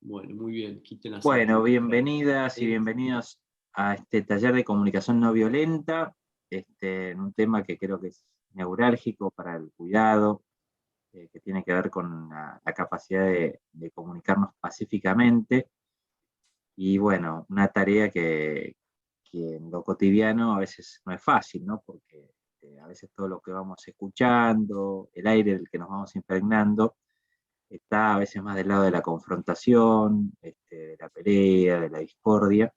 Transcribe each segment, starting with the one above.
Bueno, muy bien, quiten las Bueno, alarmas. bienvenidas y bienvenidos a este taller de comunicación no violenta, en un tema que creo que es neurálgico para el cuidado, que tiene que ver con la capacidad de comunicarnos pacíficamente. Y bueno, una tarea que en lo cotidiano a veces no es fácil, ¿no? Porque a veces todo lo que vamos escuchando, el aire del que nos vamos impregnando, está a veces más del lado de la confrontación, de la pelea, de la discordia.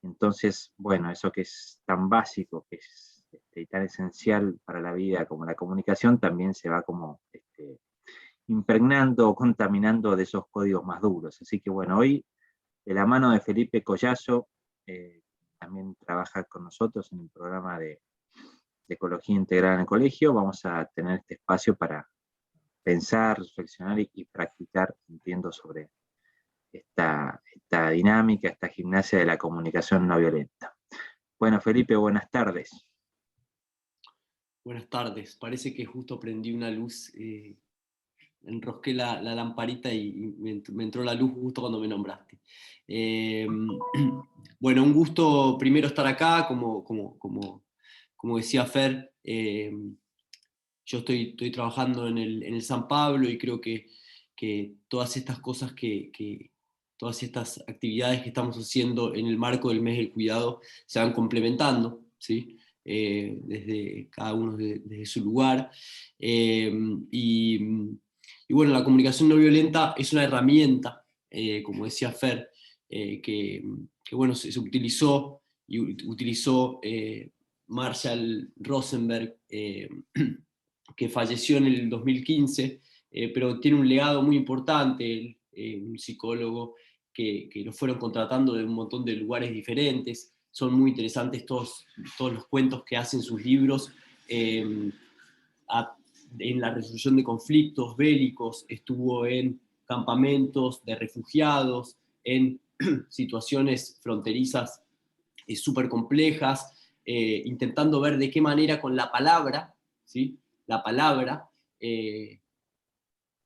Entonces, bueno, eso que es tan básico, que es y tan esencial para la vida como la comunicación, también se va como impregnando o contaminando de esos códigos más duros. Así que bueno, hoy, de la mano de Felipe Collazo, también trabaja con nosotros en el programa de Ecología Integral en el colegio, vamos a tener este espacio para pensar, reflexionar y practicar, entiendo, sobre esta dinámica, esta gimnasia de la comunicación no violenta. Bueno, Felipe, buenas tardes. Buenas tardes, parece que justo prendí una luz, enrosqué la lamparita y me entró la luz justo cuando me nombraste. Eh, bueno, un gusto primero estar acá, como decía Fer, yo estoy trabajando en el San Pablo y creo que todas estas cosas todas estas actividades que estamos haciendo en el marco del mes del cuidado se van complementando, ¿sí? Desde cada uno desde su lugar. Eh, y, y bueno, la comunicación no violenta es una herramienta, como decía Fer, que bueno, se utilizó y utilizó Marshall Rosenberg, que falleció en el 2015, pero tiene un legado muy importante, un psicólogo que lo fueron contratando de un montón de lugares diferentes. Son muy interesantes todos los cuentos que hacen sus libros, eh, en la resolución de conflictos bélicos, estuvo en campamentos de refugiados, en situaciones fronterizas súper complejas, intentando ver de qué manera con la palabra, ¿sí? La palabra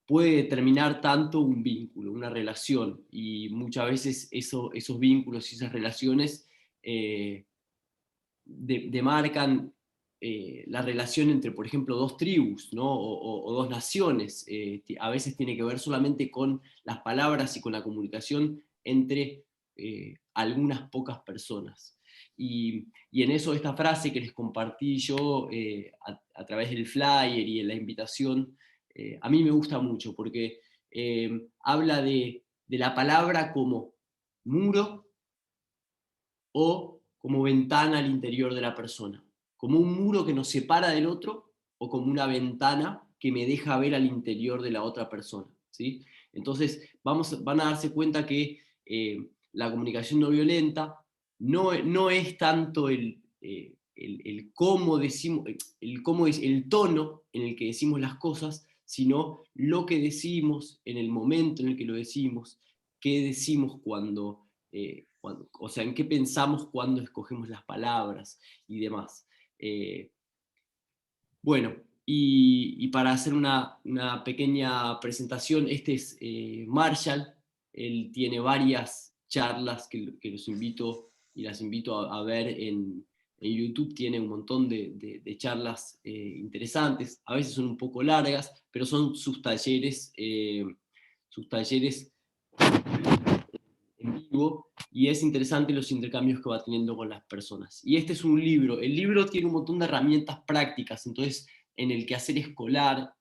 puede determinar tanto un vínculo, una relación, y muchas veces esos vínculos y esas relaciones demarcan la relación entre, por ejemplo, dos tribus, ¿no? O dos naciones. A veces tiene que ver solamente con las palabras y con la comunicación entre algunas pocas personas. Y en eso esta frase que les compartí yo a través del flyer y en la invitación, a mí me gusta mucho porque habla de la palabra como muro o como ventana al interior de la persona, como un muro que nos separa del otro o como una ventana que me deja ver al interior de la otra persona, ¿sí? Entonces van a darse cuenta que la comunicación no violenta no es tanto el cómo decimos, cómo es el tono en el que decimos las cosas, sino lo que decimos en el momento en el que lo decimos, qué decimos o sea, en qué pensamos cuando escogemos las palabras y demás. Bueno, y para hacer una pequeña presentación, este es Marshall. Él tiene varias charlas que los invito y las invito a ver en YouTube. Tiene un montón de charlas interesantes, a veces son un poco largas, pero son sus talleres en vivo, y es interesante los intercambios que va teniendo con las personas. Y este es un libro. El libro tiene un montón de herramientas prácticas, entonces en el quehacer escolar,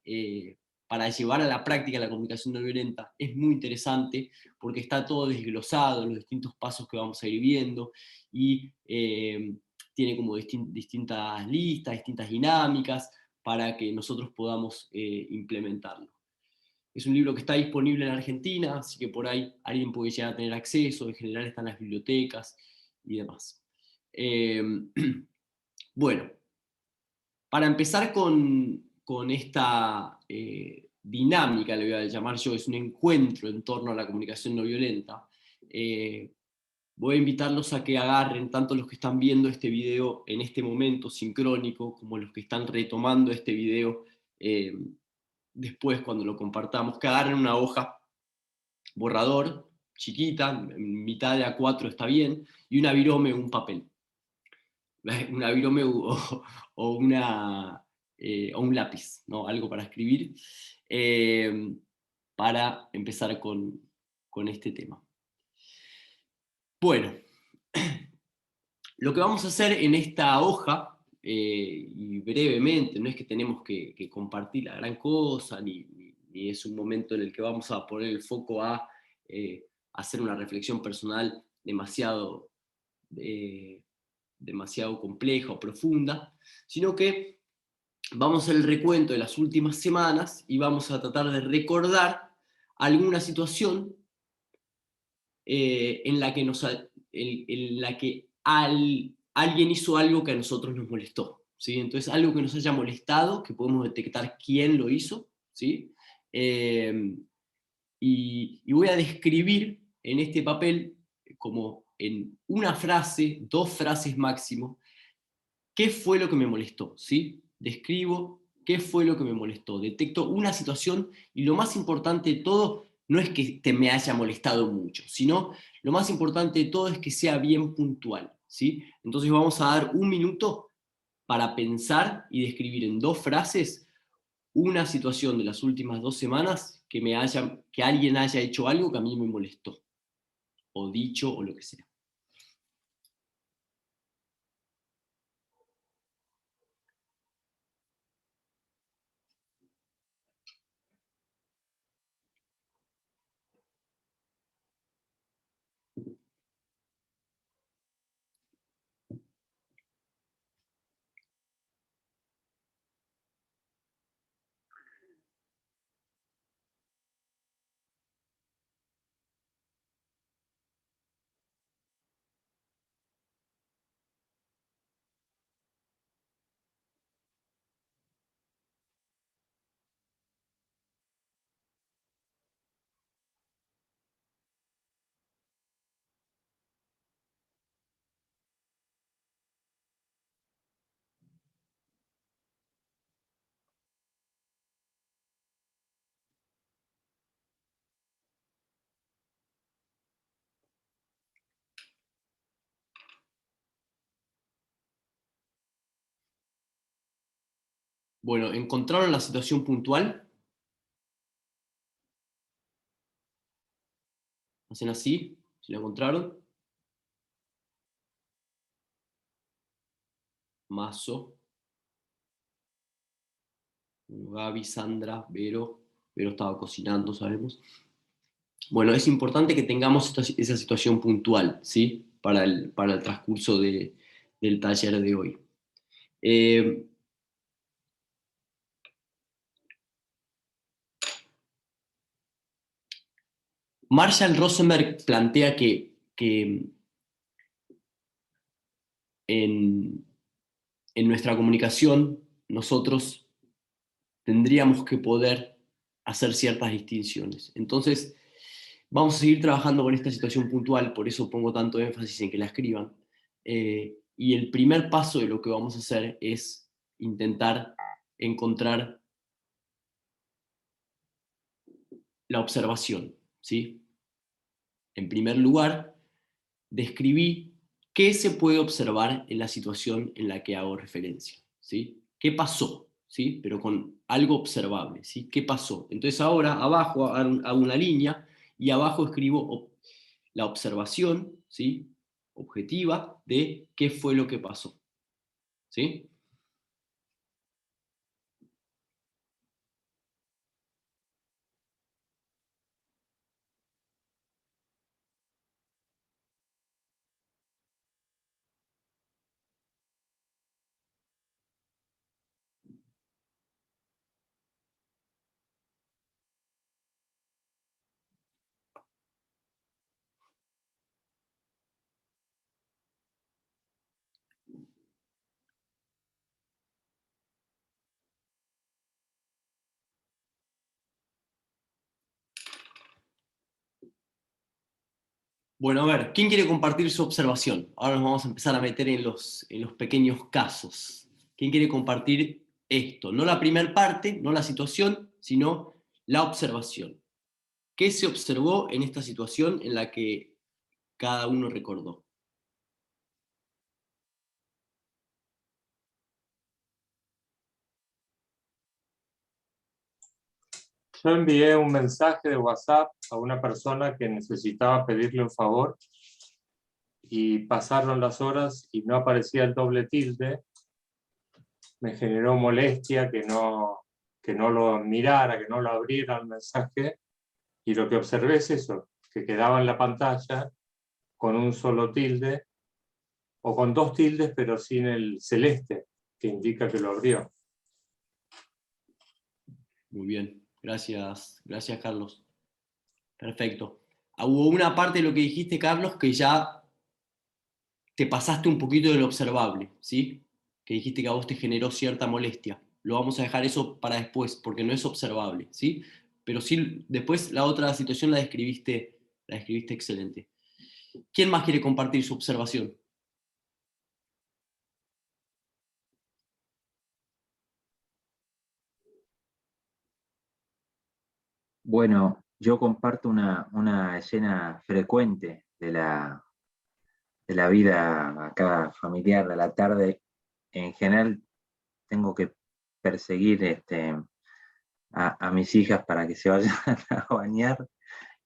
para llevar a la práctica la comunicación no violenta, es muy interesante porque está todo desglosado, los distintos pasos que vamos a ir viendo, y tiene como distintas listas, distintas dinámicas para que nosotros podamos implementarlo. Es un libro que está disponible en Argentina, así que por ahí alguien puede llegar a tener acceso, en general está en las bibliotecas y demás. Eh, bueno, para empezar con esta dinámica, le voy a llamar yo, es un encuentro en torno a la comunicación no violenta, voy a invitarlos a que agarren, tanto los que están viendo este video en este momento sincrónico, como los que están retomando este video después cuando lo compartamos, que agarren una hoja borrador, chiquita, en mitad de A4 está bien, y una virome, un papel. Una virome o o un lápiz, ¿no? Algo para escribir, para empezar con este tema. Bueno, lo que vamos a hacer en esta hoja, y brevemente, no es que tenemos que compartir la gran cosa, ni es un momento en el que vamos a poner el foco a hacer una reflexión personal demasiado compleja o profunda, sino que vamos a hacer el recuento de las últimas semanas y vamos a tratar de recordar alguna situación en la que, en la que alguien hizo algo que a nosotros nos molestó, ¿sí? Entonces, algo que nos haya molestado, que podemos detectar quién lo hizo, ¿sí? Y voy a describir en este papel, como en una frase, 2 frases máximo, qué fue lo que me molestó, ¿sí? Describo qué fue lo que me molestó, detecto una situación, y lo más importante de todo no es que me haya molestado mucho, sino lo más importante de todo es que sea bien puntual, ¿sí? Entonces vamos a dar 1 minuto para pensar y describir en 2 frases una situación de las últimas 2 semanas que alguien haya hecho algo que a mí me molestó, o dicho, o lo que sea. Bueno, ¿encontraron la situación puntual? Hacen así, si la encontraron. Mazo, Gaby, Sandra, Vero. Vero estaba cocinando, sabemos. Bueno, es importante que tengamos esa situación puntual, ¿sí? Para el transcurso del taller de hoy. Eh, Marshall Rosenberg plantea que en nuestra comunicación nosotros tendríamos que poder hacer ciertas distinciones. Entonces, vamos a seguir trabajando con esta situación puntual, por eso pongo tanto énfasis en que la escriban. Y el primer paso de lo que vamos a hacer es intentar encontrar la observación, ¿sí? En primer lugar, describí qué se puede observar en la situación en la que hago referencia, ¿sí? ¿Qué pasó? ¿Sí? Pero con algo observable, ¿sí? ¿Qué pasó? Entonces ahora abajo hago una línea y abajo escribo la observación, ¿sí? Objetiva de qué fue lo que pasó, ¿sí? Bueno, a ver, ¿quién quiere compartir su observación? Ahora nos vamos a empezar a meter en los pequeños casos. ¿Quién quiere compartir esto? No la primera parte, no la situación, sino la observación. ¿Qué se observó en esta situación en la que cada uno recordó? Yo envié un mensaje de WhatsApp a una persona que necesitaba pedirle un favor y pasaron las horas y no aparecía el doble tilde. Me generó molestia que no lo mirara, que no lo abriera el mensaje, y lo que observé es eso, que quedaba en la pantalla con un solo tilde, o con dos tildes pero sin el celeste, que indica que lo abrió. Muy bien, gracias, gracias Carlos. Perfecto. Hubo una parte de lo que dijiste, Carlos, que ya te pasaste un poquito de lo observable, ¿sí? Que dijiste que a vos te generó cierta molestia. Lo vamos a dejar eso para después, porque no es observable, ¿sí? Pero sí, después la otra situación la describiste excelente. ¿Quién más quiere compartir su observación? Bueno, yo comparto una escena frecuente de la vida acá familiar de la tarde. En general tengo que perseguir a mis hijas para que se vayan a bañar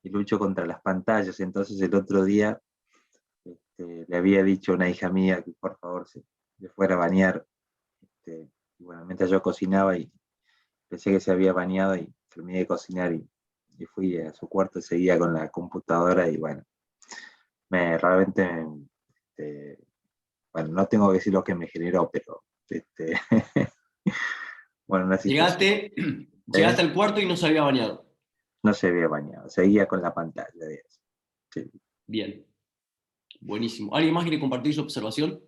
y lucho contra las pantallas. Entonces el otro día le había dicho a una hija mía que por favor se fuera a bañar. Y bueno, mientras yo cocinaba y pensé que se había bañado y terminé de cocinar y fui a su cuarto y seguía con la computadora y bueno, realmente, bueno, no tengo que decir lo que me generó, pero bueno, una situación. Llegaste, llegaste al cuarto y no se había bañado. No se había bañado, seguía con la pantalla de eso. Sí. Bien, buenísimo. ¿Alguien más quiere compartir su observación?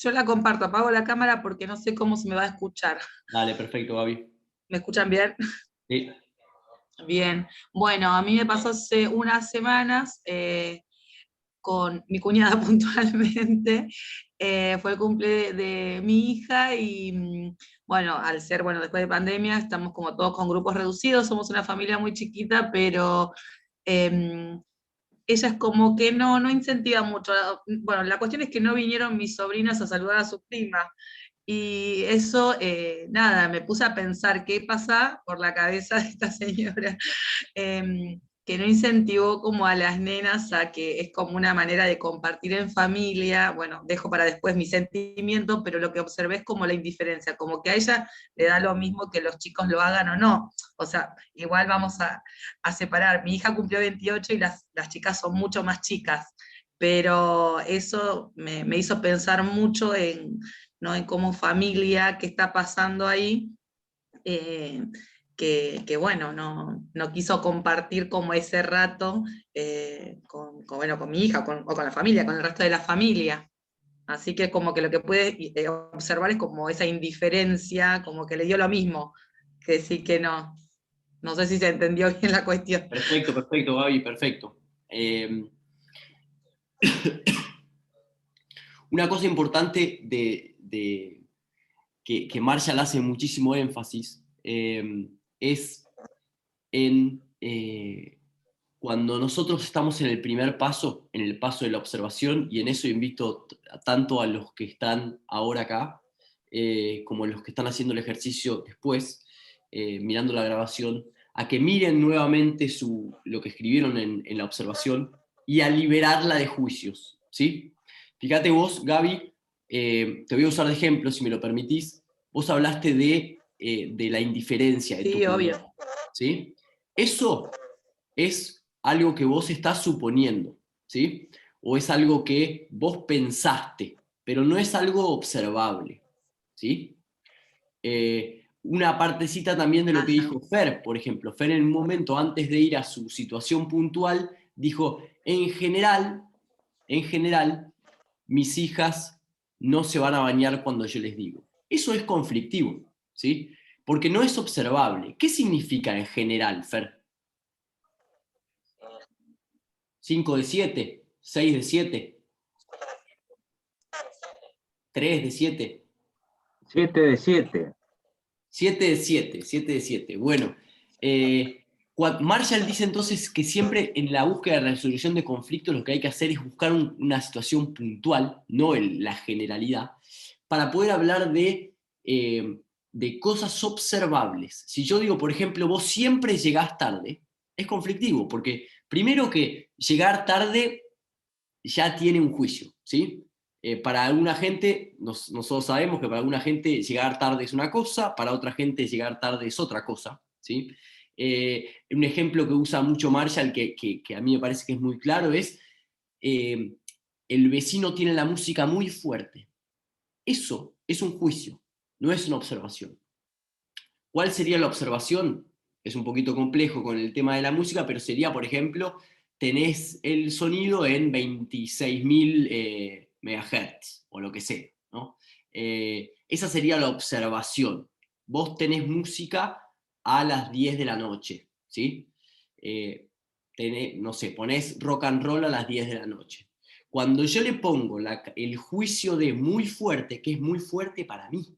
Yo la comparto, apago la cámara porque no sé cómo se me va a escuchar. Dale, perfecto, Gaby. ¿Me escuchan bien? Sí. Bien. Bueno, a mí me pasó hace unas semanas con mi cuñada puntualmente. Fue el cumple de mi hija y bueno, al ser, bueno, después de pandemia, estamos como todos con grupos reducidos, somos una familia muy chiquita, pero ella es como que no incentiva mucho. Bueno, la cuestión es que no vinieron mis sobrinas a saludar a su prima. Y eso, nada, me puse a pensar qué pasa por la cabeza de esta señora, que no incentivó como a las nenas a que es como una manera de compartir en familia. Bueno, dejo para después mi sentimiento, pero lo que observé es como la indiferencia, como que a ella le da lo mismo que los chicos lo hagan o no. O sea, igual vamos a separar. Mi hija cumplió 28 y las chicas son mucho más chicas, pero eso me hizo pensar mucho en, ¿no?, en como familia, qué está pasando ahí, eh, que, bueno, no quiso compartir como ese rato bueno, con mi hija o con la familia, con el resto de la familia. Así que como que lo que puede observar es como esa indiferencia, como que le dio lo mismo, que sí que no. No sé si se entendió bien la cuestión. Perfecto, perfecto, Gaby, perfecto. Una cosa importante que Marshall hace muchísimo énfasis es en cuando nosotros estamos en el primer paso, en el paso de la observación, y en eso invito tanto a los que están ahora acá, como a los que están haciendo el ejercicio después, mirando la grabación, a que miren nuevamente lo que escribieron en la observación y a liberarla de juicios, ¿sí? Fíjate vos, Gaby, te voy a usar de ejemplo, si me lo permitís. Vos hablaste de la indiferencia de tu Sí, obvio. cuñado, ¿sí? Eso es algo que vos estás suponiendo, ¿sí? O es algo que vos pensaste, pero no es algo observable, ¿sí? Una partecita también de lo que Ajá. dijo Fer, por ejemplo. Fer en un momento antes de ir a su situación puntual dijo, en general, mis hijas no se van a bañar cuando yo les digo. Eso es conflictivo, ¿sí? Porque no es observable. ¿Qué significa en general, Fer? 5 de 7, 6 de 7. 3 de 7. 7 de 7. 7 de 7, 7 de 7. Bueno, Marshall dice entonces que siempre en la búsqueda de resolución de conflictos lo que hay que hacer es buscar una situación puntual, no la generalidad, para poder hablar de cosas observables. Si yo digo, por ejemplo, vos siempre llegás tarde, es conflictivo, porque primero que llegar tarde ya tiene un juicio, ¿sí? Para alguna gente, nosotros sabemos que para alguna gente llegar tarde es una cosa, para otra gente llegar tarde es otra cosa, ¿sí? Un ejemplo que usa mucho Marshall, que a mí me parece que es muy claro, es eh, el vecino tiene la música muy fuerte. Eso es un juicio, no es una observación. ¿Cuál sería la observación? Es un poquito complejo con el tema de la música, pero sería, por ejemplo, tenés el sonido en 26.000 MHz o lo que sea, ¿no? Esa sería la observación. Vos tenés música a las 10 de la noche, ¿sí? No sé, ponés rock and roll a las 10 de la noche. Cuando yo le pongo el juicio de muy fuerte, que es muy fuerte para mí,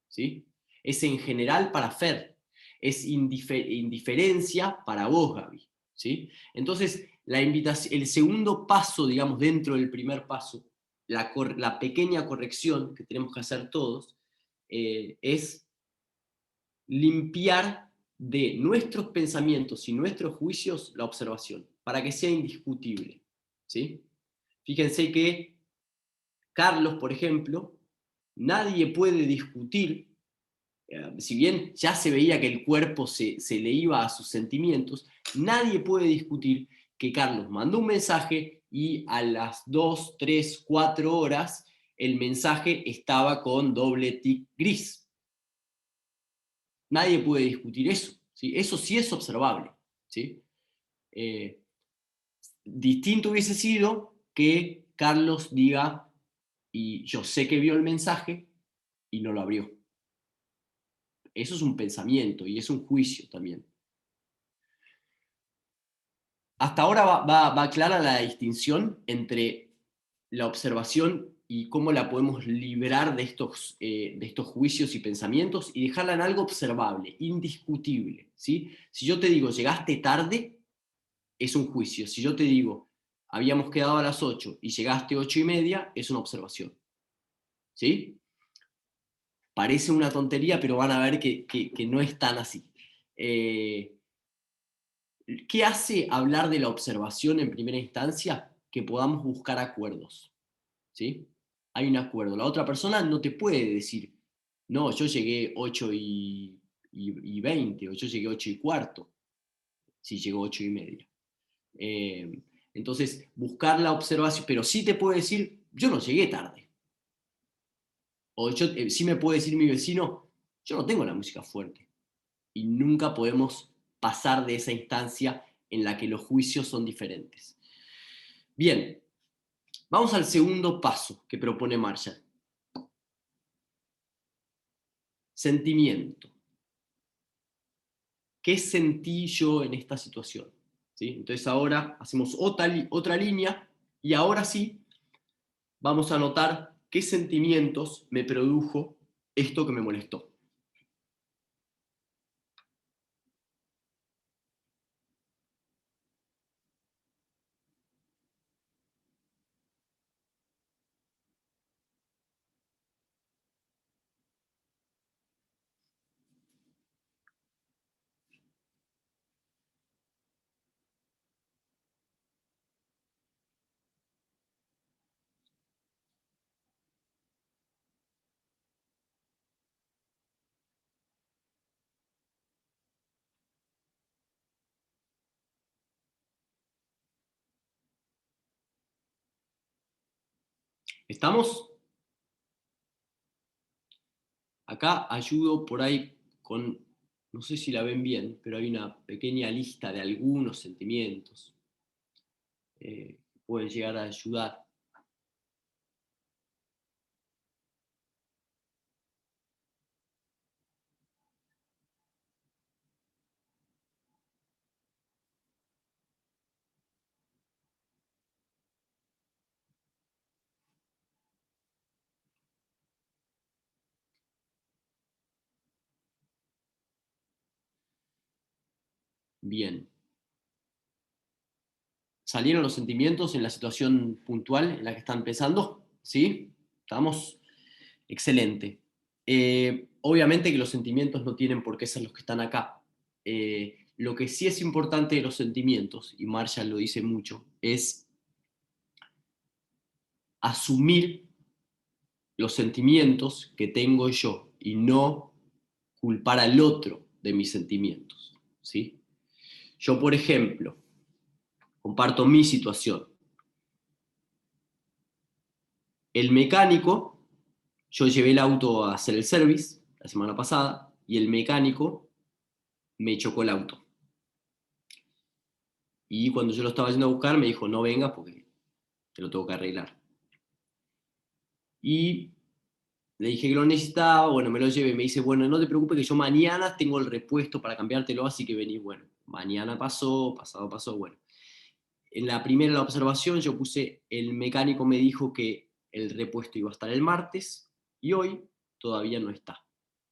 ¿sí? Es en general para Fer, es indiferencia para vos, Gaby, ¿sí? Entonces, el segundo paso, digamos, dentro del primer paso, la pequeña corrección que tenemos que hacer todos, es limpiar de nuestros pensamientos y nuestros juicios la observación, para que sea indiscutible, ¿sí? Fíjense que Carlos, por ejemplo, nadie puede discutir, si bien ya se veía que el cuerpo se le iba a sus sentimientos, nadie puede discutir que Carlos mandó un mensaje y a las 2, 3, 4 horas el mensaje estaba con doble tic gris. Nadie puede discutir eso, ¿sí? Eso sí es observable, ¿sí? Eh, Distinto hubiese sido que Carlos diga, y yo sé que vio el mensaje y no lo abrió. Eso es un pensamiento y es un juicio también. Hasta ahora va clara la distinción entre la observación y cómo la podemos liberar de estos juicios y pensamientos y dejarla en algo observable, indiscutible, ¿sí? Si yo te digo, llegaste tarde, es un juicio. Si yo te digo, habíamos quedado a las 8 y llegaste 8:30, es una observación, ¿sí? Parece una tontería, pero van a ver que no es tan así. ¿Qué hace hablar de la observación en primera instancia? Que podamos buscar acuerdos, ¿sí? Hay un acuerdo. La otra persona no te puede decir, no, yo llegué 8:20, o yo llegué 8:15, si llegó 8:30. Entonces, buscar la observación, pero sí te puede decir, yo no llegué tarde. O sí me puede decir mi vecino, yo no tengo la música fuerte. Y nunca podemos pasar de esa instancia en la que los juicios son diferentes. Bien, vamos al segundo paso que propone Marshall. Sentimiento. ¿Qué sentí yo en esta situación? ¿Sí? Entonces ahora hacemos otra línea y ahora sí vamos a notar qué sentimientos me produjo esto que me molestó. ¿Estamos? Acá ayudo por ahí con, no sé si la ven bien, pero hay una pequeña lista de algunos sentimientos que pueden llegar a ayudar. Bien. ¿Salieron los sentimientos en la situación puntual en la que están pensando? ¿Sí? ¿Estamos? Excelente. Obviamente que los sentimientos no tienen por qué ser los que están acá. Lo que sí es importante de los sentimientos, y Marshall lo dice mucho, es asumir los sentimientos que tengo yo y no culpar al otro de mis sentimientos, ¿sí? Yo, por ejemplo, comparto mi situación. El mecánico, yo llevé el auto a hacer el service la semana pasada y el mecánico me chocó el auto. Y cuando yo lo estaba yendo a buscar me dijo, no vengas porque te lo tengo que arreglar. Y le dije que lo necesitaba, bueno, me lo llevé, me dice, bueno, no te preocupes que yo mañana tengo el repuesto para cambiártelo, así que vení, bueno, mañana pasó, pasado pasó, bueno. En la primera observación yo puse, el mecánico me dijo que el repuesto iba a estar el martes, y hoy todavía no está,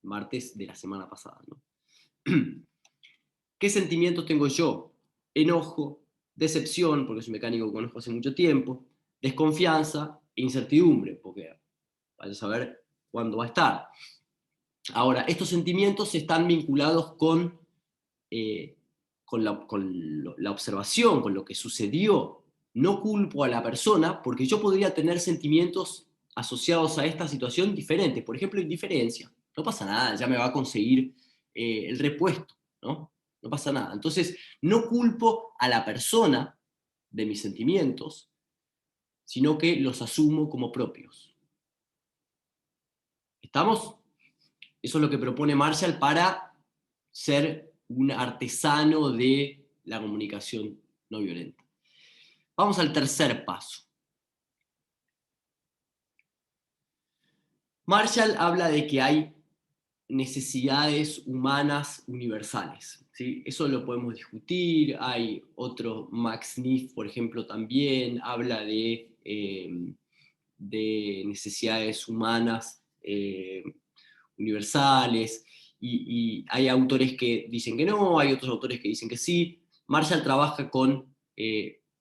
martes de la semana pasada, ¿no? ¿Qué sentimientos tengo yo? Enojo, decepción, porque es un mecánico que conozco hace mucho tiempo, desconfianza e incertidumbre, porque vaya a saber cuándo va a estar. Ahora, estos sentimientos están vinculados eh, con la observación, con lo que sucedió. No culpo a la persona porque yo podría tener sentimientos asociados a esta situación diferentes. Por ejemplo, indiferencia. No pasa nada, ya me va a conseguir el repuesto, ¿no? No pasa nada. Entonces, no culpo a la persona de mis sentimientos, sino que los asumo como propios. ¿Estamos? Eso es lo que propone Marshall para ser un artesano de la comunicación no violenta. Vamos al tercer paso. Marshall habla de que hay necesidades humanas universales, ¿sí? Eso lo podemos discutir. Hay otro, Max Neff, por ejemplo, también habla de necesidades humanas universales, y hay autores que dicen que no, hay otros autores que dicen que sí. Marshall trabaja con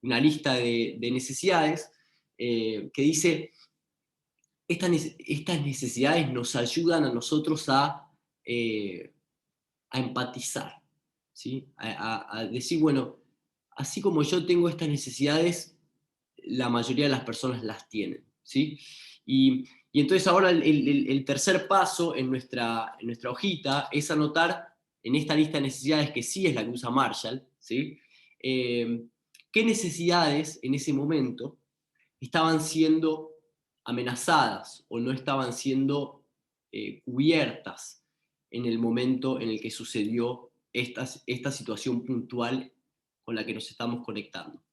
una lista de necesidades que dice, estas necesidades nos ayudan a nosotros a empatizar, ¿sí? A decir, bueno, así como yo tengo estas necesidades, la mayoría de las personas las tienen, ¿sí? Y entonces ahora el tercer paso en nuestra hojita es anotar en esta lista de necesidades, que sí es la que usa Marshall, ¿sí? ¿Qué necesidades en ese momento estaban siendo amenazadas o no estaban siendo cubiertas en el momento en el que sucedió esta situación puntual con la que nos estamos conectando?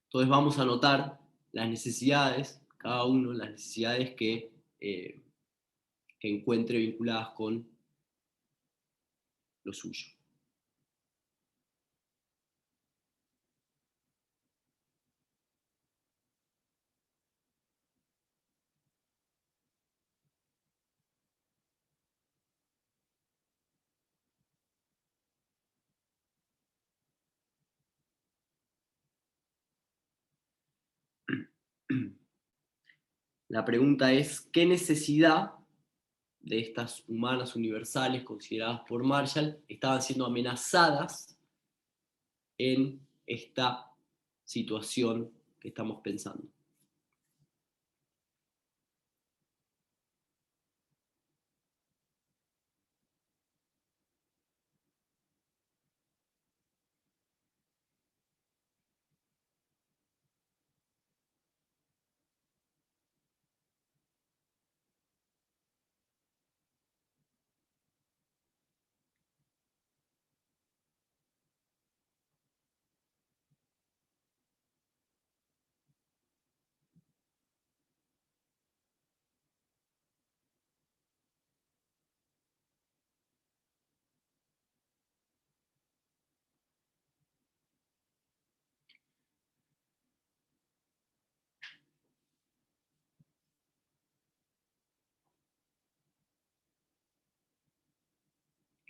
Entonces vamos a anotar las necesidades, cada uno, las necesidades que encuentre vinculadas con lo suyo. La pregunta es, ¿qué necesidad de estas humanas universales consideradas por Marshall estaban siendo amenazadas en esta situación que estamos pensando?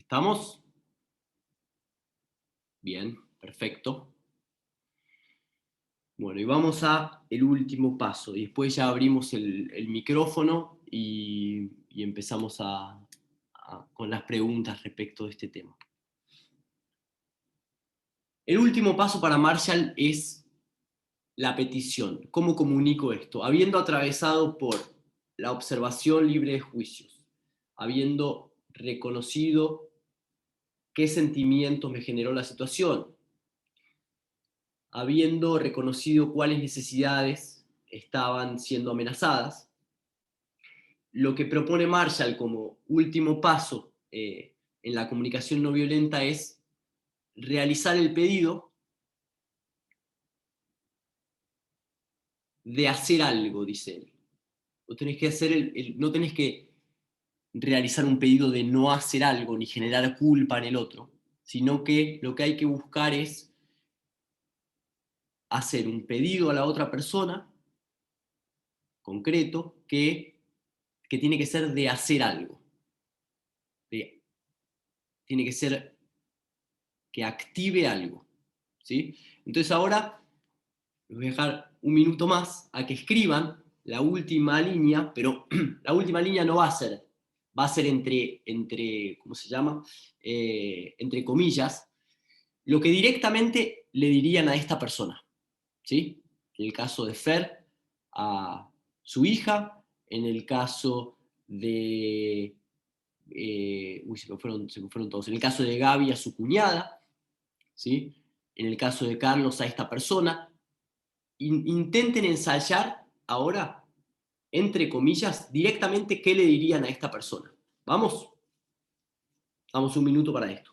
¿Estamos? Bien, perfecto. Bueno, y vamos a el último paso. Y después ya abrimos el micrófono y empezamos con las preguntas respecto de este tema. El último paso para Marshall es la petición. ¿Cómo comunico esto? Habiendo atravesado por la observación libre de juicios, habiendo reconocido qué sentimientos me generó la situación, habiendo reconocido cuáles necesidades estaban siendo amenazadas, lo que propone Marshall como último paso en la comunicación no violenta es realizar el pedido de hacer algo, dice él. Tenés que hacer no tenés que realizar un pedido de no hacer algo ni generar culpa en el otro, sino que lo que hay que buscar es hacer un pedido a la otra persona, concreto, que tiene que ser de hacer algo. Tiene que ser que active algo. ¿Sí? Entonces ahora les voy a dejar un minuto más a que escriban la última línea, pero la última línea no va a ser, va a ser entre ¿cómo se llama? Entre comillas, lo que directamente le dirían a esta persona. ¿Sí? En el caso de Fer, a su hija, en el caso de... se me fueron todos. En el caso de Gaby, a su cuñada, ¿sí? En el caso de Carlos, a esta persona. Intenten ensayar ahora, entre comillas, directamente qué le dirían a esta persona. ¿Vamos? Damos un minuto para esto.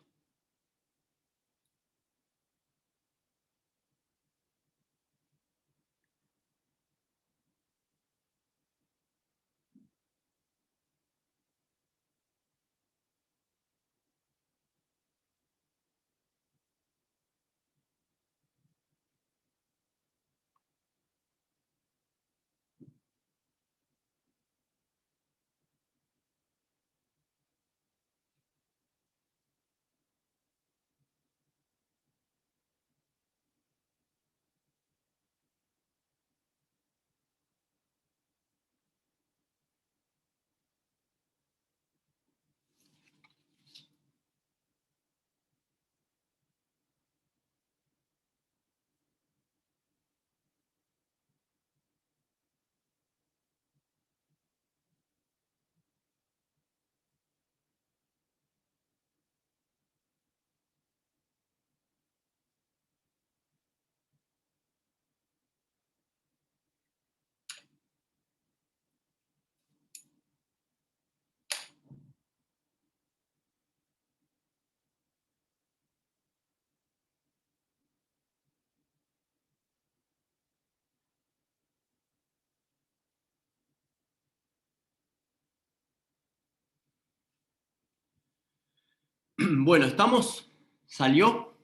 Bueno, ¿estamos? ¿Salió?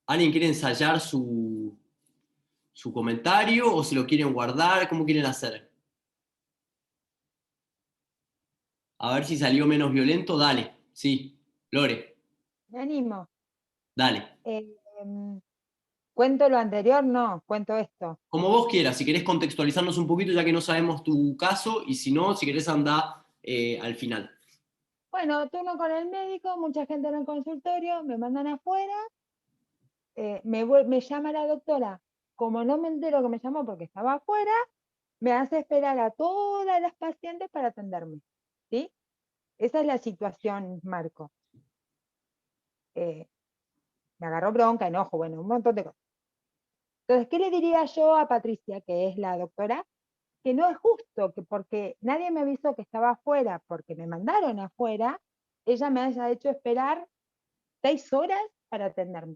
¿Alguien quiere ensayar su comentario o si lo quieren guardar? ¿Cómo quieren hacer? A ver si salió menos violento. Dale, sí. Lore, Me animo. dale. ¿Cuento lo anterior? No, cuento esto. Como vos quieras, si querés contextualizarnos un poquito ya que no sabemos tu caso, y si no, si querés andá al final. Bueno, turno con el médico, mucha gente en el consultorio, me mandan afuera, me llama la doctora, como no me entero que me llamó porque estaba afuera, me hace esperar a todas las pacientes para atenderme, ¿sí? Esa es la situación, Marco. Me agarró bronca, enojo, bueno, un montón de cosas. Entonces, ¿qué le diría yo a Patricia, que es la doctora? Que no es justo que porque nadie me avisó que estaba afuera, porque me mandaron afuera, ella me haya hecho esperar 6 horas para atenderme.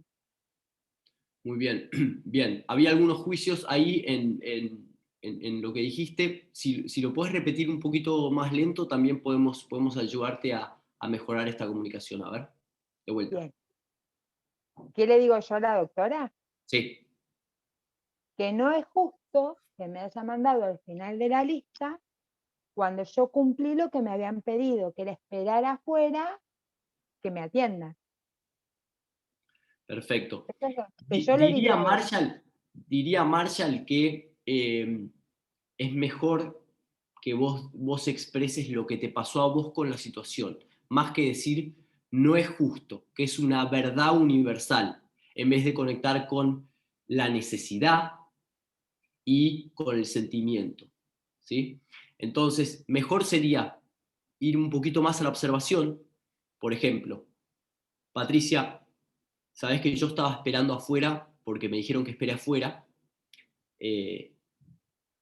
Muy bien, bien. Había algunos juicios ahí en lo que dijiste. Si lo puedes repetir un poquito más lento, también podemos ayudarte a mejorar esta comunicación. A ver, de vuelta. Bien. ¿Qué le digo yo a la doctora? Sí, Que no es justo justo que me haya mandado al final de la lista cuando yo cumplí lo que me habían pedido, que era esperar afuera que me atiendan. Perfecto. Eso es lo que yo le diría a él. Diría Marshall que es mejor que vos expreses lo que te pasó a vos con la situación, más que decir no es justo, que es una verdad universal, en vez de conectar con la necesidad y con el sentimiento, ¿sí? Entonces, mejor sería ir un poquito más a la observación. Por ejemplo, Patricia, sabés que yo estaba esperando afuera porque me dijeron que espere afuera.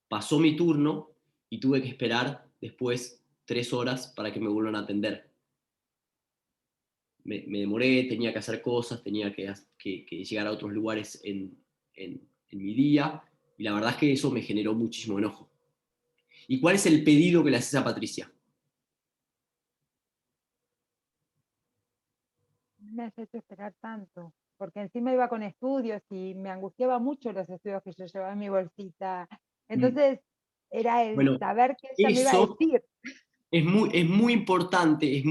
Pasó mi turno y tuve que esperar después 3 horas para que me vuelvan a atender. Me demoré, tenía que hacer cosas, tenía que llegar a otros lugares en mi día, y la verdad es que eso me generó muchísimo enojo. ¿Y cuál es el pedido que le haces a Patricia? Me has hecho esperar tanto, porque encima iba con estudios y me angustiaba mucho los estudios que yo llevaba en mi bolsita. Entonces, era el Bueno, saber que ella me iba a eso decir. es muy importante,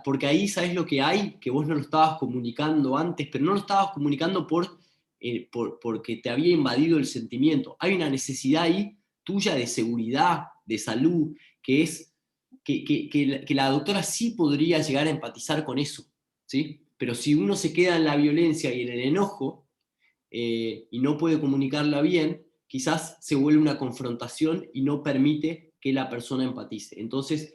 porque ahí sabes lo que hay, que vos no lo estabas comunicando antes, pero no lo estabas comunicando porque te había invadido el sentimiento. Hay una necesidad ahí tuya de seguridad, de salud, que es que la doctora sí podría llegar a empatizar con eso, ¿sí? Pero si uno se queda en la violencia y en el enojo, y no puede comunicarla bien, quizás se vuelve una confrontación y no permite que la persona empatice. Entonces,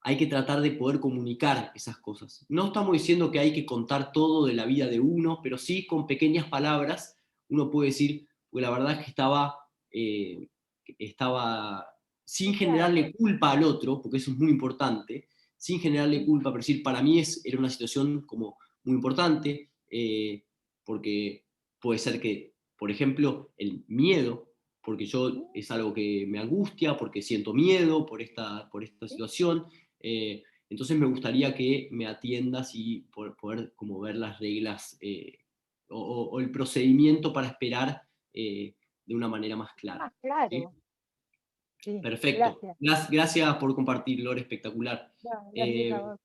hay que tratar de poder comunicar esas cosas. No estamos diciendo que hay que contar todo de la vida de uno, pero sí con pequeñas palabras uno puede decir, pues la verdad es que estaba sin generarle culpa al otro, porque eso es muy importante, sin generarle culpa, pero decir, para mí era una situación como muy importante, porque puede ser que, por ejemplo, el miedo, porque yo es algo que me angustia, porque siento miedo por esta situación, entonces me gustaría que me atiendas y poder como ver las reglas o el procedimiento para esperar de una manera más clara. Más claro. ¿Sí? Sí, Perfecto. gracias. Gracias por compartir, Lore, espectacular. No, gracias a vos.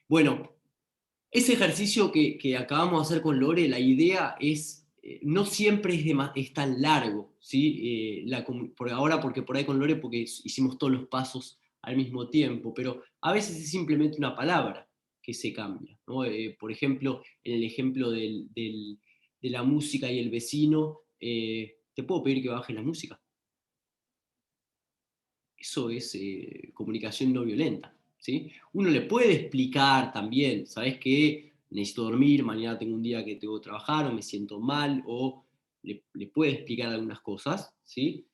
Bueno, ese ejercicio que acabamos de hacer con Lore, la idea es, no siempre es tan largo, ¿sí? Por ahora, porque por ahí con Lore, porque hicimos todos los pasos al mismo tiempo, pero a veces es simplemente una palabra que se cambia, ¿no? Por ejemplo, en el ejemplo de la música y el vecino, ¿te puedo pedir que bajes la música? Eso es comunicación no violenta, ¿sí? Uno le puede explicar también, ¿sabes qué? Necesito dormir, mañana tengo un día que tengo que trabajar, o me siento mal, o le puede explicar algunas cosas, ¿sí?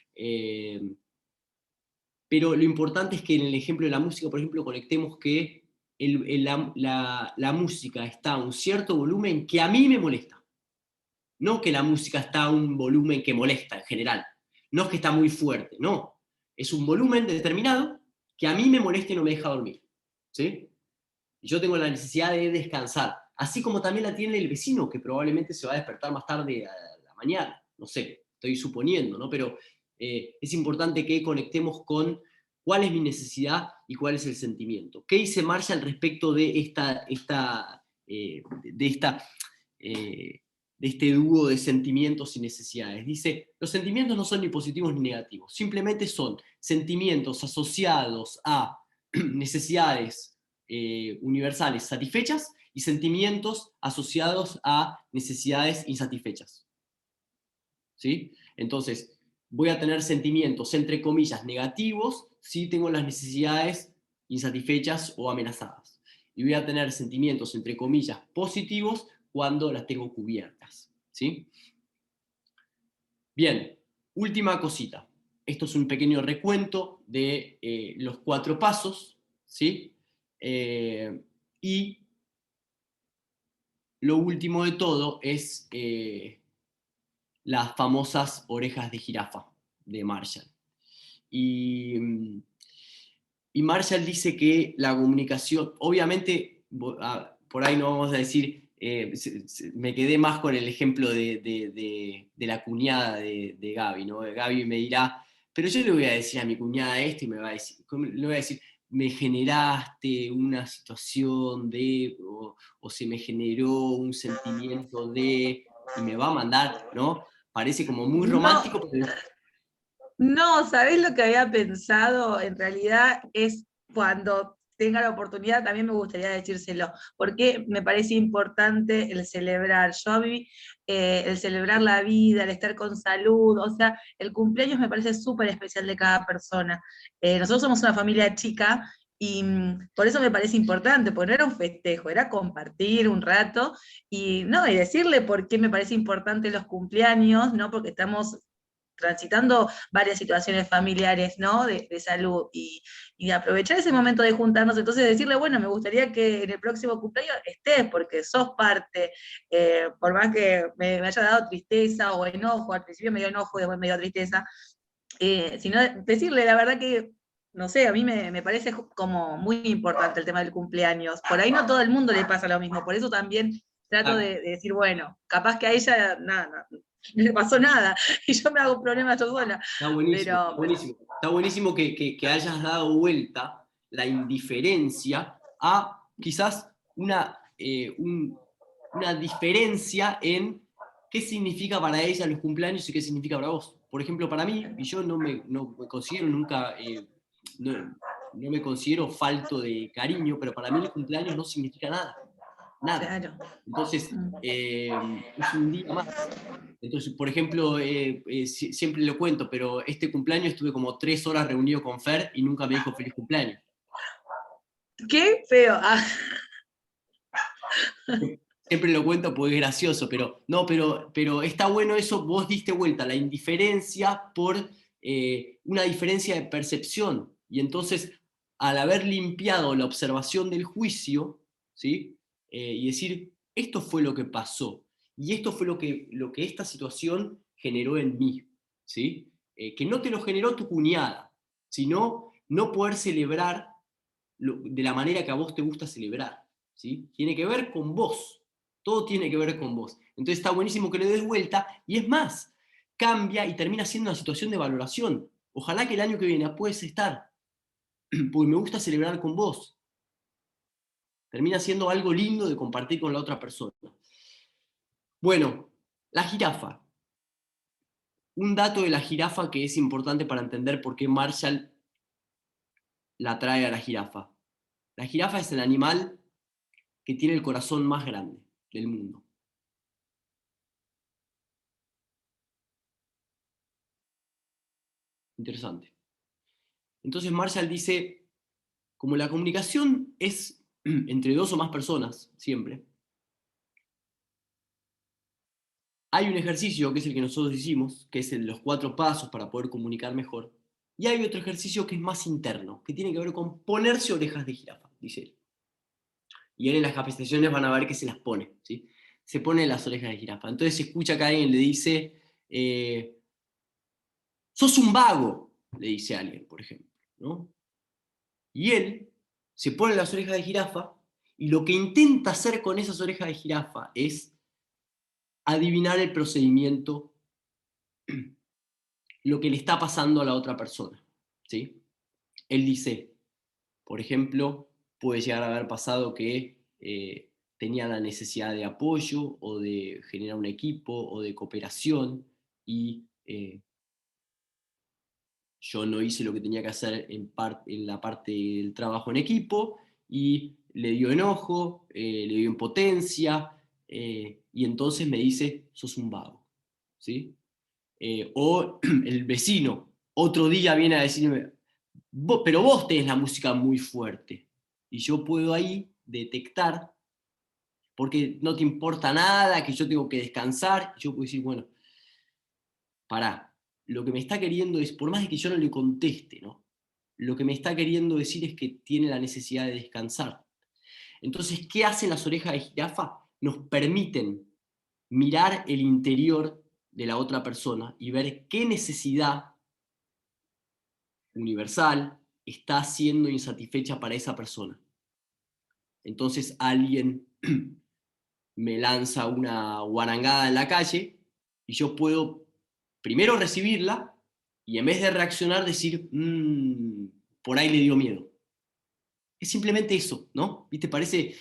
Pero lo importante es que en el ejemplo de la música, por ejemplo, conectemos que la música está a un cierto volumen que a mí me molesta. No que la música está a un volumen que molesta en general. No es que está muy fuerte, no. Es un volumen determinado que a mí me molesta y no me deja dormir. ¿Sí? Y yo tengo la necesidad de descansar. Así como también la tiene el vecino, que probablemente se va a despertar más tarde a la mañana. No sé, estoy suponiendo, ¿no? Pero es importante que conectemos con cuál es mi necesidad y cuál es el sentimiento. ¿Qué dice Marshall al respecto de este dúo de sentimientos y necesidades? Dice, los sentimientos no son ni positivos ni negativos, simplemente son sentimientos asociados a necesidades universales satisfechas y sentimientos asociados a necesidades insatisfechas. ¿Sí? Entonces, voy a tener sentimientos, entre comillas, negativos si tengo las necesidades insatisfechas o amenazadas. Y voy a tener sentimientos, entre comillas, positivos cuando las tengo cubiertas. ¿Sí? Bien, última cosita. Esto es un pequeño recuento de los 4 pasos, ¿sí? Y lo último de todo es las famosas orejas de jirafa de Marshall. Y Marshall dice que la comunicación, obviamente, por ahí no vamos a decir me quedé más con el ejemplo de la cuñada de Gaby, ¿no? Gaby me dirá, pero yo le voy a decir a mi cuñada esto y me va a decir, le voy a decir, me generaste una situación de, o se me generó un sentimiento de, y me va a mandar, ¿no? Parece como muy romántico, pero... No, ¿sabés lo que había pensado? En realidad es cuando tenga la oportunidad, también me gustaría decírselo, porque me parece importante el celebrar. Yo a mí, el celebrar la vida, el estar con salud, o sea, el cumpleaños me parece súper especial de cada persona. Nosotros somos una familia chica y por eso me parece importante, porque no era un festejo, era compartir un rato y, no, y decirle por qué me parece importante los cumpleaños, ¿no? Porque estamos transitando varias situaciones familiares, ¿no? De salud, y aprovechar ese momento de juntarnos, entonces decirle, bueno, me gustaría que en el próximo cumpleaños estés, porque sos parte, por más que me haya dado tristeza o enojo, al principio me dio enojo y después me dio tristeza, sino decirle, la verdad que, no sé, a mí me parece como muy importante el tema del cumpleaños, por ahí no todo el mundo le pasa lo mismo, por eso también trato de decir, bueno, capaz que a ella, nada, no le pasó nada, y yo me hago problemas yo sola. Está buenísimo, Pero, está buenísimo. Está buenísimo que hayas dado vuelta la indiferencia a quizás una diferencia en qué significa para ella los cumpleaños y qué significa para vos. Por ejemplo, para mí, y yo no me considero nunca, no me considero falto de cariño, pero para mí el cumpleaños no significa nada. Nada. claro. Entonces, es un día más. Entonces, por ejemplo, siempre lo cuento, pero este cumpleaños estuve como 3 horas reunido con Fer y nunca me dijo feliz cumpleaños. Qué feo. Ah, Siempre lo cuento porque es gracioso, pero no, pero está bueno eso, vos diste vuelta la indiferencia por una diferencia de percepción. Y entonces, al haber limpiado la observación del juicio, ¿sí? Y decir, esto fue lo que pasó, y esto fue lo que esta situación generó en mí, ¿sí? Que no te lo generó tu cuñada, sino no poder celebrar de la manera que a vos te gusta celebrar, ¿sí? Tiene que ver con vos. Todo tiene que ver con vos. Entonces está buenísimo que le des vuelta, y es más, cambia y termina siendo una situación de valoración. Ojalá que el año que viene puedas estar, porque me gusta celebrar con vos. Termina siendo algo lindo de compartir con la otra persona. Bueno, la jirafa. Un dato de la jirafa que es importante para entender por qué Marshall la trae a la jirafa. La jirafa es el animal que tiene el corazón más grande del mundo. Interesante. Entonces Marshall dice, como la comunicación es entre 2 o más personas, siempre, hay un ejercicio que es el que nosotros hicimos, que es el de los 4 pasos para poder comunicar mejor, y hay otro ejercicio que es más interno, que tiene que ver con ponerse orejas de jirafa, dice él. Y él en las capacitaciones van a ver que se las pone, ¿sí? Se pone las orejas de jirafa. Entonces se escucha que alguien le dice, sos un vago, le dice a alguien, por ejemplo, ¿no? Y él se pone las orejas de jirafa y lo que intenta hacer con esas orejas de jirafa es adivinar el procedimiento, lo que le está pasando a la otra persona, ¿sí? Él dice, por ejemplo, puede llegar a haber pasado que tenía la necesidad de apoyo o de generar un equipo o de cooperación y yo no hice lo que tenía que hacer en la parte del trabajo en equipo y le dio enojo, le dio impotencia y entonces me dice, sos un vago, ¿sí? O el vecino, otro día viene a decirme, pero vos tenés la música muy fuerte. Y yo puedo ahí detectar, porque no te importa nada, que yo tengo que descansar, y yo puedo decir, bueno, pará, lo que me está queriendo es, por más de que yo no le conteste, ¿no? Lo que me está queriendo decir es que tiene la necesidad de descansar. Entonces, ¿qué hacen las orejas de jirafa? Nos permiten mirar el interior de la otra persona y ver qué necesidad universal está siendo insatisfecha para esa persona. Entonces alguien me lanza una guarangada en la calle, y yo puedo primero recibirla, y en vez de reaccionar decir, por ahí le dio miedo. Es simplemente eso, ¿no? ¿Viste? Parece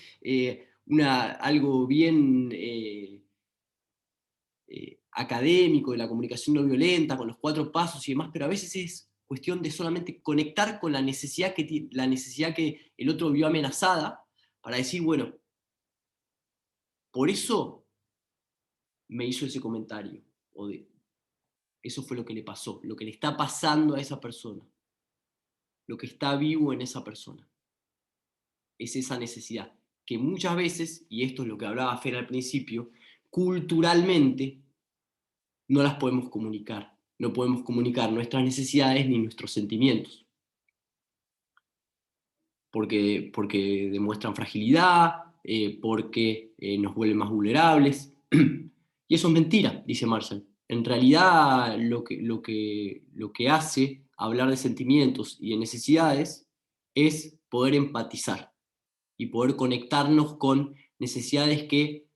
algo bien académico de la comunicación no violenta, con los 4 pasos y demás, pero a veces es cuestión de solamente conectar con la necesidad que el otro vio amenazada, para decir, bueno, por eso me hizo ese comentario, eso fue lo que le pasó, lo que le está pasando a esa persona, lo que está vivo en esa persona. Es esa necesidad, que muchas veces, y esto es lo que hablaba Fer al principio, culturalmente no las podemos comunicar. No podemos comunicar nuestras necesidades ni nuestros sentimientos. Porque demuestran fragilidad, porque nos vuelven más vulnerables. Y eso es mentira, dice Marshall. En realidad lo que hace hablar de sentimientos y de necesidades es poder empatizar y poder conectarnos con necesidades que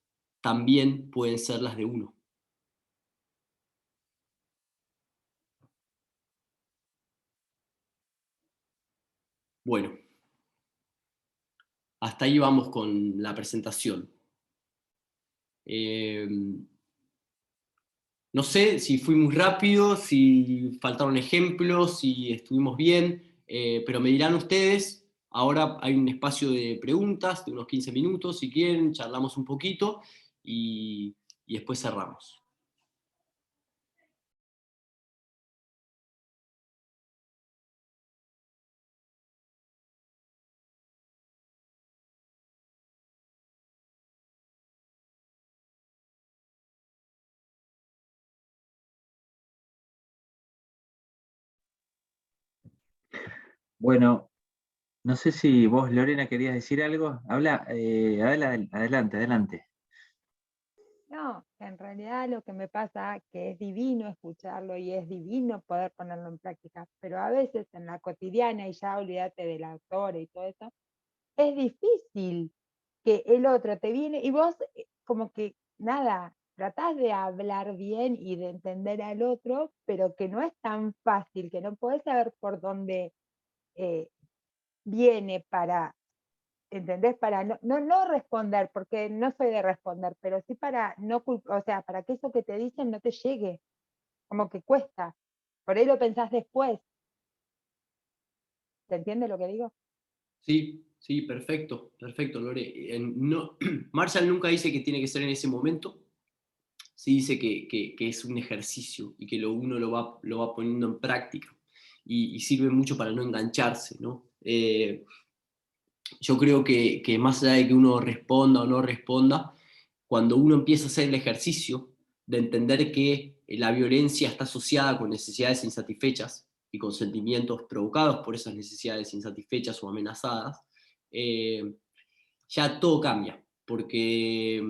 también pueden ser las de uno. Bueno, hasta ahí vamos con la presentación. No sé si fui muy rápido, si faltaron ejemplos, si estuvimos bien, pero me dirán ustedes. Ahora hay un espacio de preguntas de unos 15 minutos, si quieren, charlamos un poquito y después cerramos. Bueno, no sé si vos, Lorena, querías decir algo. Habla, adelante, adelante. No, en realidad lo que me pasa que es divino escucharlo y es divino poder ponerlo en práctica, pero a veces en la cotidiana, y ya olvídate del autor y todo eso, es difícil que el otro te viene y vos como que nada, tratás de hablar bien y de entender al otro, pero que no es tan fácil, que no podés saber por dónde viene para, ¿entendés? Para no responder, porque no soy de responder, pero sí para no, o sea, para que eso que te dicen no te llegue, como que cuesta. Por ahí lo pensás después. ¿Se entiende lo que digo? Sí, sí, perfecto, perfecto, Lore. No, Marshall nunca dice que tiene que ser en ese momento, sí dice que es un ejercicio y que uno lo va poniendo en práctica y sirve mucho para no engancharse, ¿no? Yo creo que más allá de que uno responda o no responda, cuando uno empieza a hacer el ejercicio de entender que la violencia está asociada con necesidades insatisfechas y con sentimientos provocados por esas necesidades insatisfechas o amenazadas, ya todo cambia, porque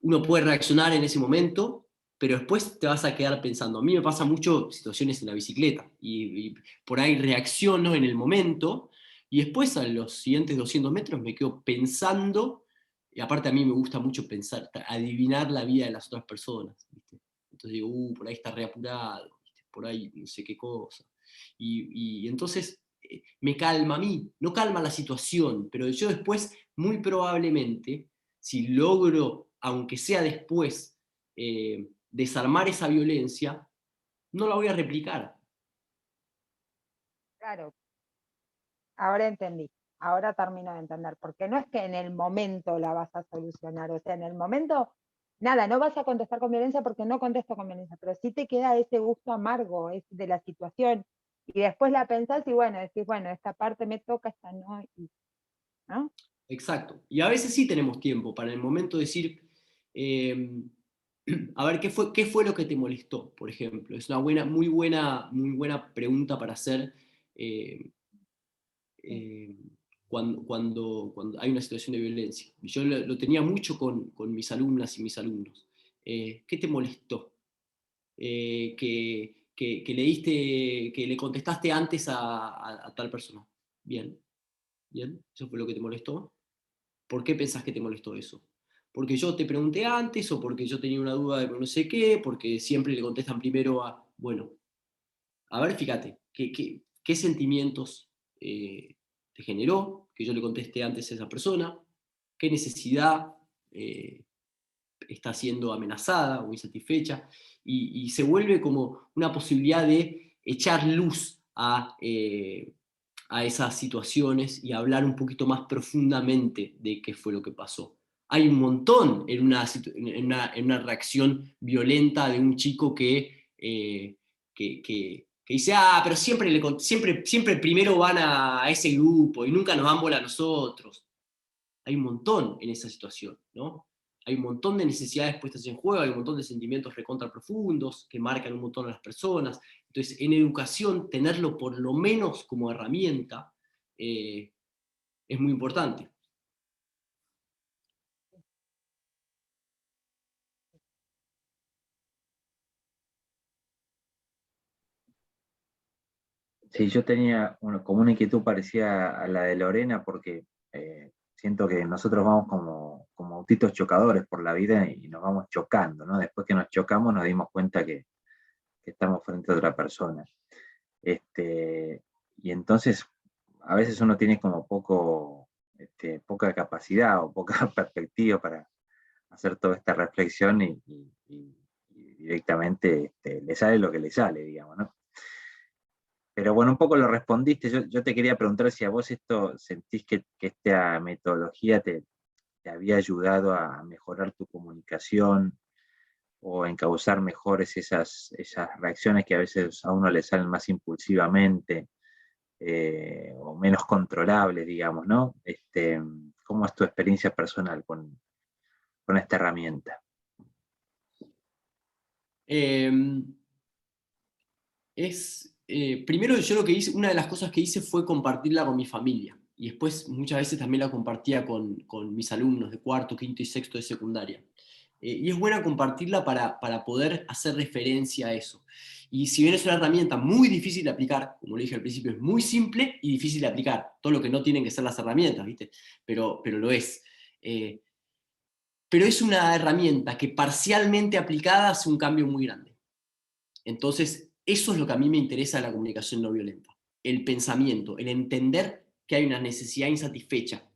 uno puede reaccionar en ese momento, pero después te vas a quedar pensando. A mí me pasa mucho situaciones en la bicicleta, y por ahí reacciono en el momento, y después a los siguientes 200 metros me quedo pensando, y aparte a mí me gusta mucho pensar, adivinar la vida de las otras personas, ¿viste? Entonces digo, por ahí está reapurado, ¿viste? Por ahí no sé qué cosa. Y entonces me calma a mí, no calma la situación, pero yo después, muy probablemente, si logro, aunque sea después, desarmar esa violencia, no la voy a replicar. Claro, ahora entendí, ahora termino de entender, porque no es que en el momento la vas a solucionar, o sea, en el momento, nada, no vas a contestar con violencia porque no contesto con violencia, pero sí te queda ese gusto amargo de la situación, y después la pensás y bueno, decís, bueno, esta parte me toca, esta no, ¿no? Exacto. Y a veces sí tenemos tiempo para en el momento decir, a ver, ¿qué fue lo que te molestó, por ejemplo? Es una muy buena pregunta para hacer cuando hay una situación de violencia. Yo lo tenía mucho con mis alumnas y mis alumnos. ¿Qué te molestó? Que le contestaste antes a tal persona. Bien, bien, eso fue lo que te molestó. ¿Por qué pensás que te molestó eso? porque yo te pregunté antes, o porque yo tenía una duda de no sé qué, porque siempre le contestan primero a, bueno, a ver, fíjate, ¿qué sentimientos te generó que yo le contesté antes a esa persona? ¿Qué necesidad está siendo amenazada o insatisfecha? Y se vuelve como una posibilidad de echar luz a esas situaciones y hablar un poquito más profundamente de qué fue lo que pasó. Hay un montón en una reacción violenta de un chico que dice, pero siempre primero van a ese grupo y nunca nos dan bola a nosotros. Hay un montón en esa situación, ¿no? Hay un montón de necesidades puestas en juego, hay un montón de sentimientos recontra profundos que marcan un montón a las personas. Entonces, en educación, tenerlo por lo menos como herramienta es muy importante. Sí, yo tenía como una inquietud parecida a la de Lorena, porque siento que nosotros vamos como autitos chocadores por la vida y nos vamos chocando, ¿no? Después que nos chocamos nos dimos cuenta que estamos frente a otra persona. Y entonces, a veces uno tiene como poca capacidad o poca perspectiva para hacer toda esta reflexión y directamente le sale lo que le sale, digamos, ¿no? Pero bueno, un poco lo respondiste. Yo te quería preguntar si a vos esto sentís que esta metodología te había ayudado a mejorar tu comunicación o encauzar mejor esas reacciones que a veces a uno le salen más impulsivamente o menos controlables, digamos, ¿no? ¿Cómo es tu experiencia personal con esta herramienta? Primero yo lo que hice, una de las cosas que hice fue compartirla con mi familia, y después muchas veces también la compartía con mis alumnos de cuarto, quinto y sexto de secundaria. Y es buena compartirla para poder hacer referencia a eso. Y si bien es una herramienta muy difícil de aplicar, como le dije al principio, es muy simple y difícil de aplicar, todo lo que no tienen que ser las herramientas, ¿viste? Pero lo es. Pero es una herramienta que parcialmente aplicada hace un cambio muy grande. Entonces, eso es lo que a mí me interesa de la comunicación no violenta. El pensamiento, el entender que hay una necesidad insatisfecha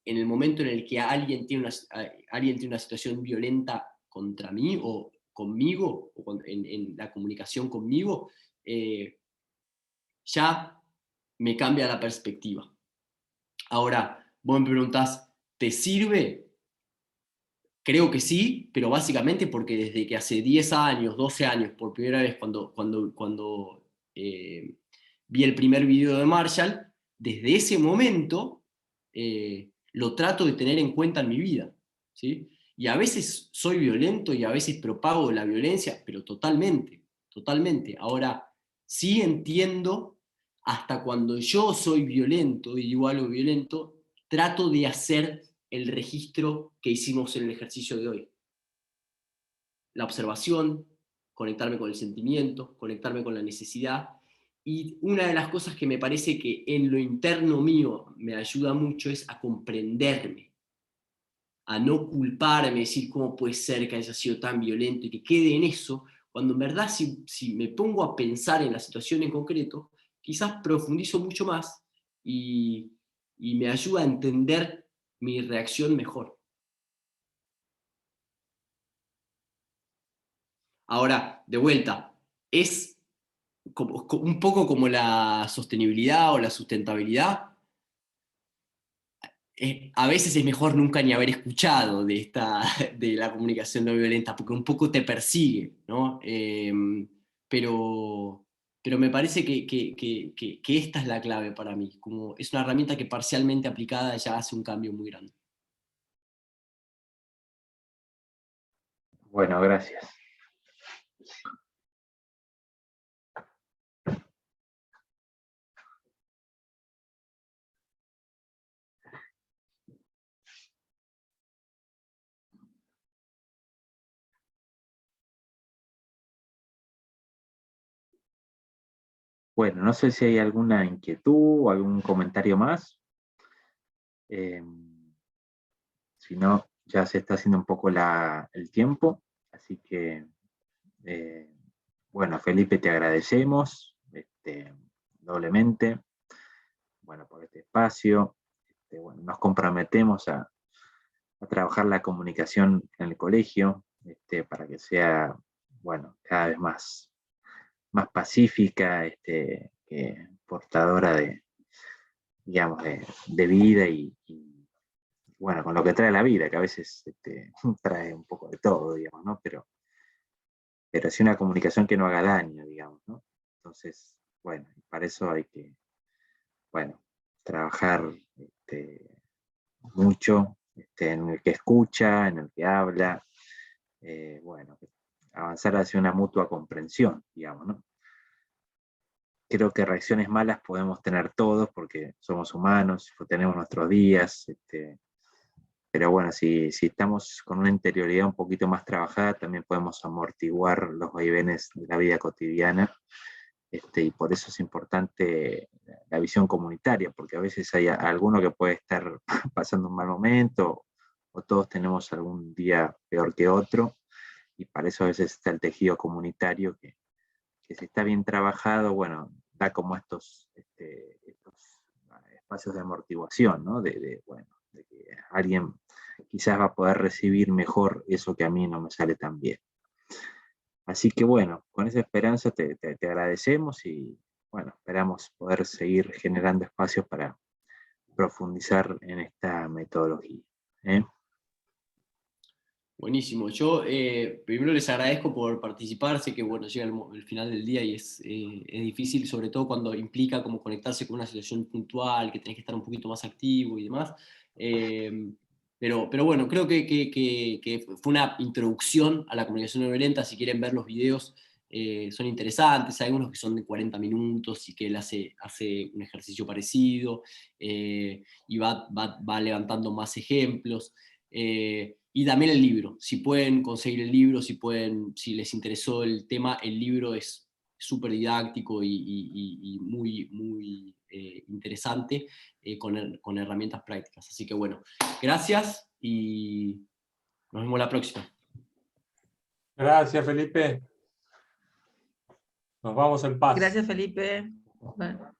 en el momento en el que alguien tiene una situación violenta contra mí o conmigo, o en la comunicación conmigo, ya me cambia la perspectiva. Ahora, vos me preguntás, ¿te sirve? Creo que sí, pero básicamente porque desde que hace 10 años, 12 años, por primera vez cuando vi el primer video de Marshall, desde ese momento lo trato de tener en cuenta en mi vida, ¿sí? Y a veces soy violento y a veces propago la violencia, pero totalmente, totalmente. Ahora, sí entiendo hasta cuando yo soy violento y digo algo violento, trato de hacer el registro que hicimos en el ejercicio de hoy. La observación, conectarme con el sentimiento, conectarme con la necesidad. Y una de las cosas que me parece que en lo interno mío me ayuda mucho es a comprenderme, a no culparme, decir cómo puede ser que haya sido tan violento y que quede en eso, cuando en verdad si me pongo a pensar en la situación en concreto, quizás profundizo mucho más y me ayuda a entender mi reacción mejor. Ahora, de vuelta, es un poco como la sostenibilidad o la sustentabilidad. A veces es mejor nunca ni haber escuchado de la comunicación no violenta, porque un poco te persigue, ¿no? Pero me parece que esta es la clave para mí, como es una herramienta que parcialmente aplicada ya hace un cambio muy grande. Bueno, gracias. Bueno, no sé si hay alguna inquietud o algún comentario más. Si no, ya se está haciendo un poco el tiempo, así que, bueno, Felipe, te agradecemos doblemente, bueno, por este espacio. Bueno, nos comprometemos a trabajar la comunicación en el colegio, para que sea, bueno, cada vez más pacífica, portadora de, digamos, de vida y, bueno, con lo que trae la vida, que a veces trae un poco de todo, digamos, ¿no? Pero sí una comunicación que no haga daño, digamos, ¿no? Entonces, bueno, para eso hay que, bueno, trabajar mucho en el que escucha, en el que habla, bueno, avanzar hacia una mutua comprensión, digamos, ¿no? Creo que reacciones malas podemos tener todos porque somos humanos, tenemos nuestros días, pero bueno, si estamos con una interioridad un poquito más trabajada, también podemos amortiguar los vaivenes de la vida cotidiana, y por eso es importante la visión comunitaria, porque a veces hay alguno que puede estar pasando un mal momento, o todos tenemos algún día peor que otro, y para eso a veces está el tejido comunitario que si está bien trabajado, bueno, da como estos espacios de amortiguación, ¿no? Bueno, de que alguien quizás va a poder recibir mejor eso que a mí no me sale tan bien. Así que bueno, con esa esperanza te agradecemos y bueno, esperamos poder seguir generando espacios para profundizar en esta metodología. Buenísimo. Yo primero les agradezco por participar. Sé que bueno, llega el final del día y es difícil, sobre todo cuando implica como conectarse con una situación puntual, que tenés que estar un poquito más activo y demás. Pero bueno, creo que fue una introducción a la comunicación no violenta. Si quieren ver los videos, son interesantes. Hay algunos que son de 40 minutos y que él hace un ejercicio parecido y va levantando más ejemplos. Y también el libro, si pueden conseguir el libro, si les interesó el tema, el libro es súper didáctico y muy, muy interesante con herramientas prácticas. Así que bueno, gracias y nos vemos la próxima. Gracias, Felipe. Nos vamos en paz. Gracias, Felipe. Bueno.